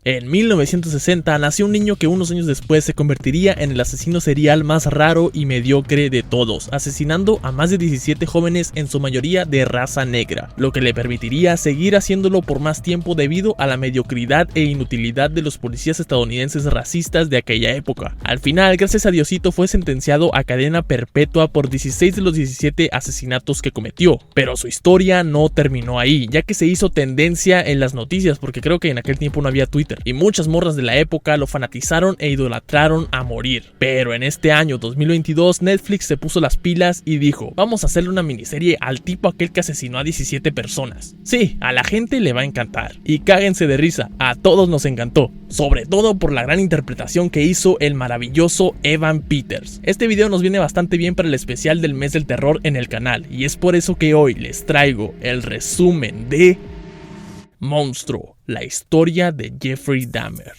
En 1960 nació un niño que unos años después se convertiría en el asesino serial más raro y mediocre de todos, asesinando a más de 17 jóvenes, en su mayoría de raza negra, lo que le permitiría seguir haciéndolo por más tiempo debido a la mediocridad e inutilidad de los policías estadounidenses racistas de aquella época. Al final, gracias a Diosito, fue sentenciado a cadena perpetua por 16 de los 17 asesinatos que cometió, pero su historia no terminó ahí, ya que se hizo tendencia en las noticias, porque creo que en aquel tiempo no había Twitter, y muchas morras de la época lo fanatizaron e idolatraron a morir. Pero en este año 2022 Netflix se puso las pilas y dijo: vamos a hacerle una miniserie al tipo aquel que asesinó a 17 personas. Sí, a la gente le va a encantar, y cáguense de risa, a todos nos encantó, sobre todo por la gran interpretación que hizo el maravilloso Evan Peters. Este video nos viene bastante bien para el especial del mes del terror en el canal, y es por eso que hoy les traigo el resumen de Monstruo, la historia de Jeffrey Dahmer.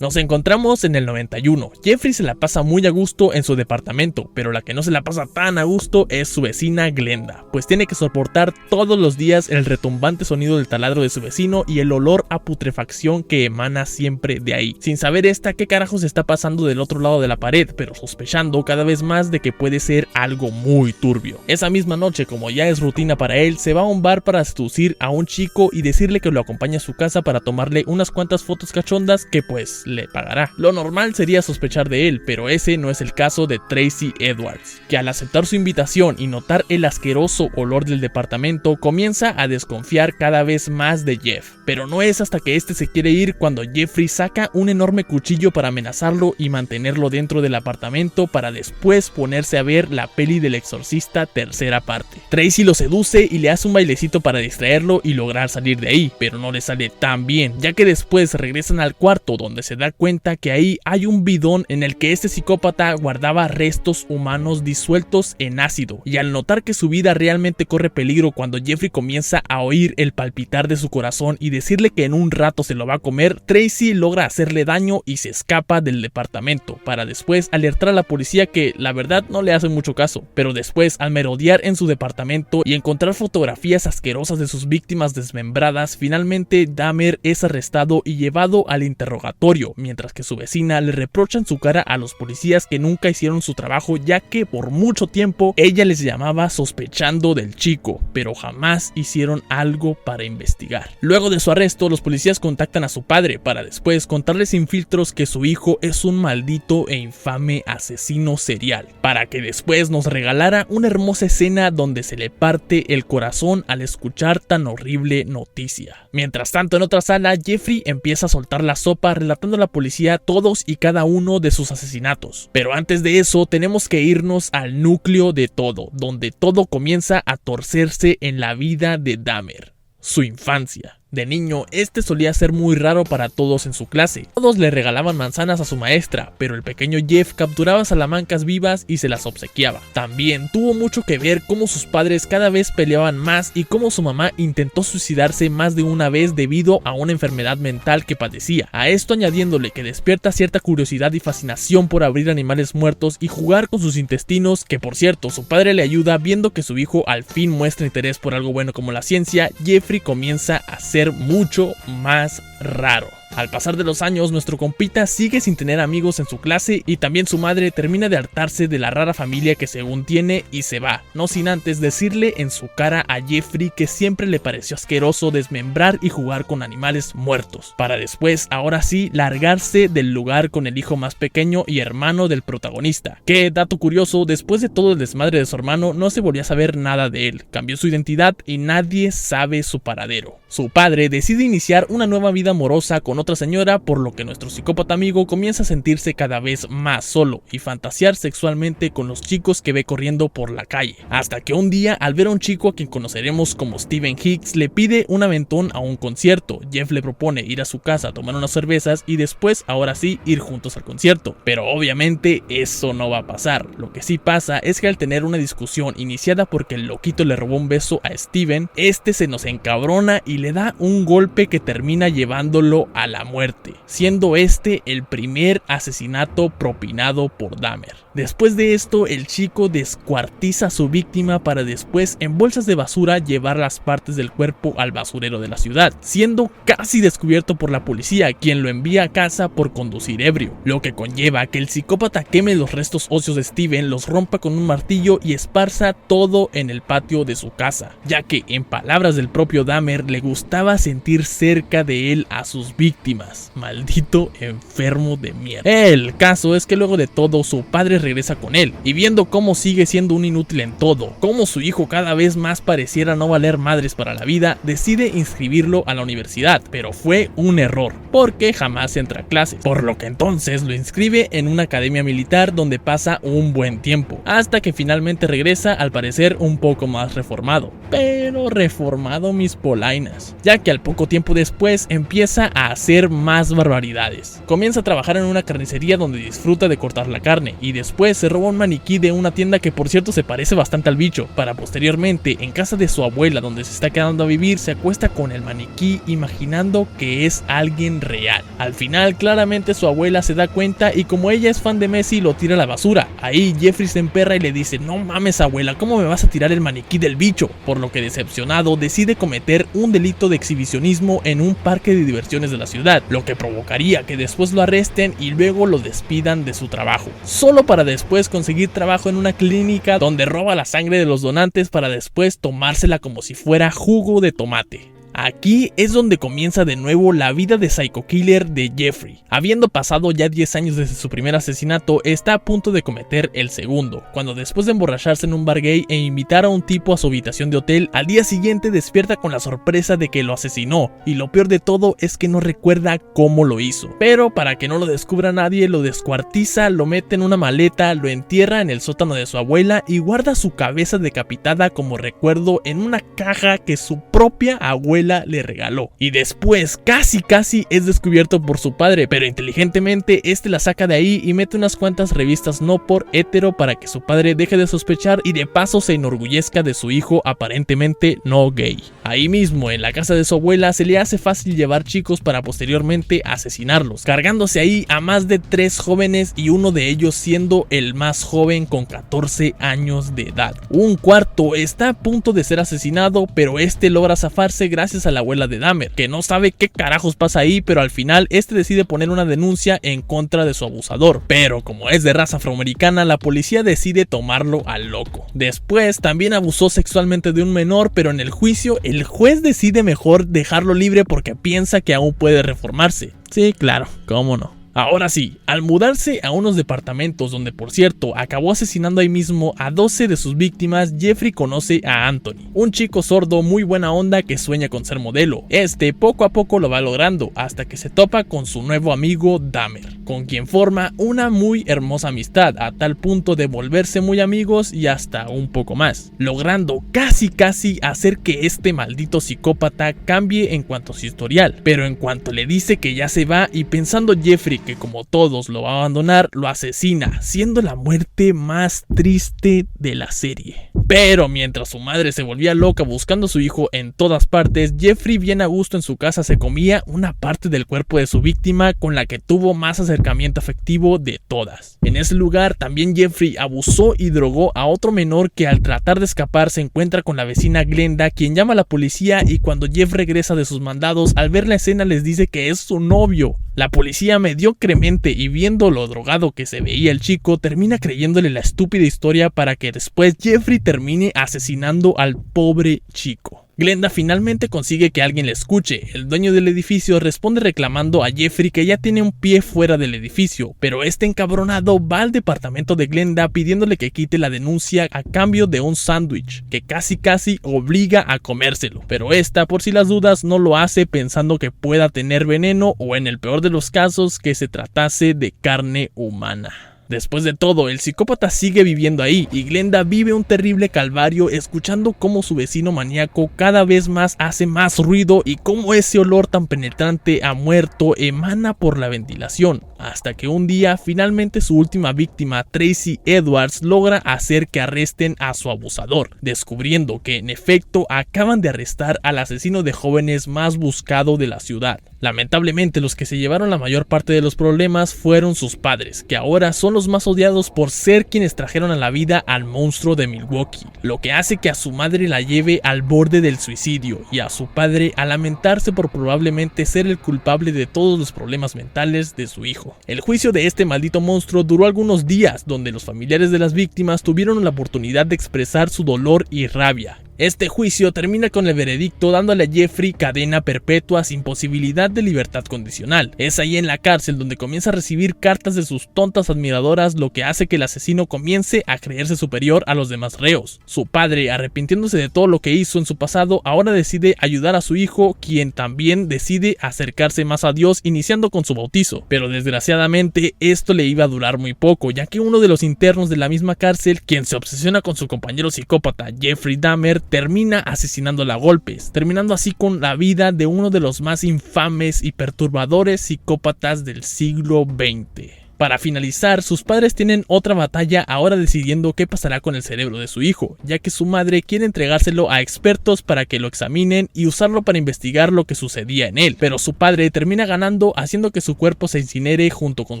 Nos encontramos en el 91. Jeffrey se la pasa muy a gusto en su departamento, pero la que no se la pasa tan a gusto es su vecina Glenda, pues tiene que soportar todos los días el retumbante sonido del taladro de su vecino y el olor a putrefacción que emana siempre de ahí, sin saber esta qué carajos está pasando del otro lado de la pared, pero sospechando cada vez más de que puede ser algo muy turbio. Esa misma noche, como ya es rutina para él, se va a un bar para seducir a un chico y decirle que lo acompañe a su casa para tomarle unas cuantas fotos cachondas que pues le pagará. Lo normal sería sospechar de él, pero ese no es el caso de Tracy Edwards, que al aceptar su invitación y notar el asqueroso olor del departamento, comienza a desconfiar cada vez más de Jeff. Pero no es hasta que este se quiere ir cuando Jeffrey saca un enorme cuchillo para amenazarlo y mantenerlo dentro del apartamento para después ponerse a ver la peli del exorcista tercera parte. Tracy lo seduce y le hace un bailecito para distraerlo y lograr salir de ahí, pero no le sale tan bien, ya que después regresan al cuarto donde se da cuenta que ahí hay un bidón en el que este psicópata guardaba restos humanos disueltos en ácido, y al notar que su vida realmente corre peligro cuando Jeffrey comienza a oír el palpitar de su corazón y decirle que en un rato se lo va a comer, Tracy logra hacerle daño y se escapa del departamento para después alertar a la policía, que la verdad no le hace mucho caso, pero después al merodear en su departamento y encontrar fotografías asquerosas de sus víctimas desmembradas, finalmente Dahmer es arrestado y llevado al interrogatorio, mientras que su vecina le reprocha en su cara a los policías que nunca hicieron su trabajo, ya que por mucho tiempo ella les llamaba sospechando del chico, pero jamás hicieron algo para investigar. Luego de su arresto, los policías contactan a su padre para después contarle sin filtros que su hijo es un maldito e infame asesino serial, para que después nos regalara una hermosa escena donde se le parte el corazón al escuchar tan horrible noticia. Mientras tanto, en otra sala, Jeffrey empieza a soltar la sopa relatando a la policía todos y cada uno de sus asesinatos. Pero antes de eso tenemos que irnos al núcleo de todo, donde todo comienza a torcerse en la vida de Dahmer: su infancia. De niño, este solía ser muy raro para todos en su clase. Todos le regalaban manzanas a su maestra, pero el pequeño Jeff capturaba salamancas vivas y se las obsequiaba. También tuvo mucho que ver cómo sus padres cada vez peleaban más y cómo su mamá intentó suicidarse más de una vez debido a una enfermedad mental que padecía. A esto añadiéndole que despierta cierta curiosidad y fascinación por abrir animales muertos y jugar con sus intestinos, que por cierto su padre le ayuda. Viendo que su hijo al fin muestra interés por algo bueno como la ciencia, Jeffrey comienza a ser mucho más raro. Al pasar de los años, nuestro compita sigue sin tener amigos en su clase y también su madre termina de hartarse de la rara familia que según tiene y se va, no sin antes decirle en su cara a Jeffrey que siempre le pareció asqueroso desmembrar y jugar con animales muertos, para después, ahora sí, largarse del lugar con el hijo más pequeño y hermano del protagonista, que, dato curioso, después de todo el desmadre de su hermano no se volvió a saber nada de él, cambió su identidad y nadie sabe su paradero. Su padre decide iniciar una nueva vida amorosa con otra señora, por lo que nuestro psicópata amigo comienza a sentirse cada vez más solo y fantasear sexualmente con los chicos que ve corriendo por la calle, hasta que un día, al ver a un chico a quien conoceremos como Steven Hicks, le pide un aventón a un concierto. Jeff le propone ir a su casa a tomar unas cervezas y después, ahora sí, ir juntos al concierto, pero obviamente eso no va a pasar. Lo que sí pasa es que al tener una discusión iniciada porque el loquito le robó un beso a Steven, este se nos encabrona y le da un golpe que termina llevando llevándolo a la muerte, siendo este el primer asesinato propinado por Dahmer. Después de esto, el chico descuartiza a su víctima para después, en bolsas de basura, llevar las partes del cuerpo al basurero de la ciudad, siendo casi descubierto por la policía, quien lo envía a casa por conducir ebrio, lo que conlleva que el psicópata queme los restos óseos de Steven, los rompa con un martillo y esparza todo en el patio de su casa, ya que, en palabras del propio Dahmer, le gustaba sentir cerca de él a sus víctimas. Maldito enfermo de mierda. El caso es que luego de todo, su padre regresa con él, y viendo cómo sigue siendo un inútil en todo, cómo su hijo cada vez más pareciera no valer madres para la vida, decide inscribirlo a la universidad, pero fue un error, porque jamás entra a clases, por lo que entonces lo inscribe en una academia militar donde pasa un buen tiempo, hasta que finalmente regresa, al parecer un poco más reformado, pero reformado mis polainas, ya que al poco tiempo después empieza a hacer más barbaridades. Comienza a trabajar en una carnicería donde disfruta de cortar la carne, y después se roba un maniquí de una tienda que por cierto se parece bastante al bicho, para posteriormente, en casa de su abuela donde se está quedando a vivir, se acuesta con el maniquí imaginando que es alguien real. Al final claramente su abuela se da cuenta y como ella es fan de Messi lo tira a la basura. Ahí Jeffrey se emperra y le dice: no mames abuela, ¿cómo me vas a tirar el maniquí del bicho? Por lo que decepcionado decide cometer un delito de exhibicionismo en un parque de diversiones de la ciudad, lo que provocaría que después lo arresten y luego lo despidan de su trabajo, solo para después conseguir trabajo en una clínica donde roba la sangre de los donantes para después tomársela como si fuera jugo de tomate. Aquí es donde comienza de nuevo la vida de Psycho Killer de Jeffrey. Habiendo pasado ya 10 años desde su primer asesinato, está a punto de cometer el segundo, cuando después de emborracharse en un bar gay e invitar a un tipo a su habitación de hotel, al día siguiente despierta con la sorpresa de que lo asesinó, y lo peor de todo es que no recuerda cómo lo hizo. Pero para que no lo descubra nadie, lo descuartiza, lo mete en una maleta, lo entierra en el sótano de su abuela y guarda su cabeza decapitada como recuerdo en una caja que su propia abuela le regaló. Y después casi es descubierto por su padre, pero inteligentemente este la saca de ahí y mete unas cuantas revistas no por hetero para que su padre deje de sospechar y de paso se enorgullezca de su hijo aparentemente no gay. Ahí mismo en la casa de su abuela se le hace fácil llevar chicos para posteriormente asesinarlos, cargándose ahí a más de 3 jóvenes y uno de ellos siendo el más joven con 14 años de edad. Un cuarto está a punto de ser asesinado, pero este logra zafarse gracias a la abuela de Dahmer, que no sabe qué carajos pasa ahí, pero al final este decide poner una denuncia en contra de su abusador, pero como es de raza afroamericana, la policía decide tomarlo al loco. Después también abusó sexualmente de un menor, pero en el juicio el juez decide mejor dejarlo libre porque piensa que aún puede reformarse. Sí, claro, cómo no. Ahora sí, al mudarse a unos departamentos donde por cierto acabó asesinando ahí mismo a 12 de sus víctimas, Jeffrey conoce a Anthony, un chico sordo muy buena onda que sueña con ser modelo. Este poco a poco lo va logrando hasta que se topa con su nuevo amigo Dahmer, con quien forma una muy hermosa amistad a tal punto de volverse muy amigos y hasta un poco más, logrando casi hacer que este maldito psicópata cambie en cuanto a su historial. Pero en cuanto le dice que ya se va y pensando Jeffrey que como todos lo va a abandonar, lo asesina, siendo la muerte más triste de la serie. Pero mientras su madre se volvía loca buscando a su hijo en todas partes, Jeffrey bien a gusto en su casa se comía una parte del cuerpo de su víctima con la que tuvo más acercamiento afectivo de todas. En ese lugar también Jeffrey abusó y drogó a otro menor que al tratar de escapar se encuentra con la vecina Glenda, quien llama a la policía y cuando Jeff regresa de sus mandados, al ver la escena les dice que es su novio. La policía mediocremente y viendo lo drogado que se veía el chico, termina creyéndole la estúpida historia para que después Jeffrey termine asesinando al pobre chico. Glenda finalmente consigue que alguien le escuche. El dueño del edificio responde reclamando a Jeffrey que ya tiene un pie fuera del edificio, pero este encabronado va al departamento de Glenda pidiéndole que quite la denuncia a cambio de un sándwich, que casi obliga a comérselo, pero esta por si las dudas no lo hace pensando que pueda tener veneno o en el peor de los casos que se tratase de carne humana. Después de todo, el psicópata sigue viviendo ahí y Glenda vive un terrible calvario escuchando cómo su vecino maníaco cada vez más hace más ruido y cómo ese olor tan penetrante a muerto emana por la ventilación, hasta que un día finalmente su última víctima, Tracy Edwards, logra hacer que arresten a su abusador, descubriendo que en efecto acaban de arrestar al asesino de jóvenes más buscado de la ciudad. Lamentablemente, los que se llevaron la mayor parte de los problemas fueron sus padres, que ahora son los más odiados por ser quienes trajeron a la vida al monstruo de Milwaukee, lo que hace que a su madre la lleve al borde del suicidio y a su padre a lamentarse por probablemente ser el culpable de todos los problemas mentales de su hijo. El juicio de este maldito monstruo duró algunos días, donde los familiares de las víctimas tuvieron la oportunidad de expresar su dolor y rabia. Este juicio termina con el veredicto dándole a Jeffrey cadena perpetua sin posibilidad de libertad condicional. Es ahí en la cárcel donde comienza a recibir cartas de sus tontas admiradoras, lo que hace que el asesino comience a creerse superior a los demás reos. Su padre, arrepintiéndose de todo lo que hizo en su pasado, ahora decide ayudar a su hijo, quien también decide acercarse más a Dios, iniciando con su bautizo. Pero desgraciadamente esto le iba a durar muy poco, ya que uno de los internos de la misma cárcel, quien se obsesiona con su compañero psicópata Jeffrey Dahmer, termina asesinándola a golpes, terminando así con la vida de uno de los más infames y perturbadores psicópatas del siglo XX. Para finalizar, sus padres tienen otra batalla ahora decidiendo qué pasará con el cerebro de su hijo, ya que su madre quiere entregárselo a expertos para que lo examinen y usarlo para investigar lo que sucedía en él, pero su padre termina ganando haciendo que su cuerpo se incinere junto con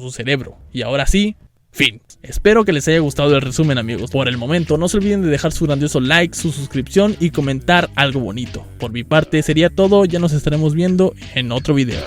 su cerebro. Y ahora sí, fin. Espero que les haya gustado el resumen, amigos. Por el momento, no se olviden de dejar su grandioso like, su suscripción y comentar algo bonito. Por mi parte sería todo, ya nos estaremos viendo en otro video.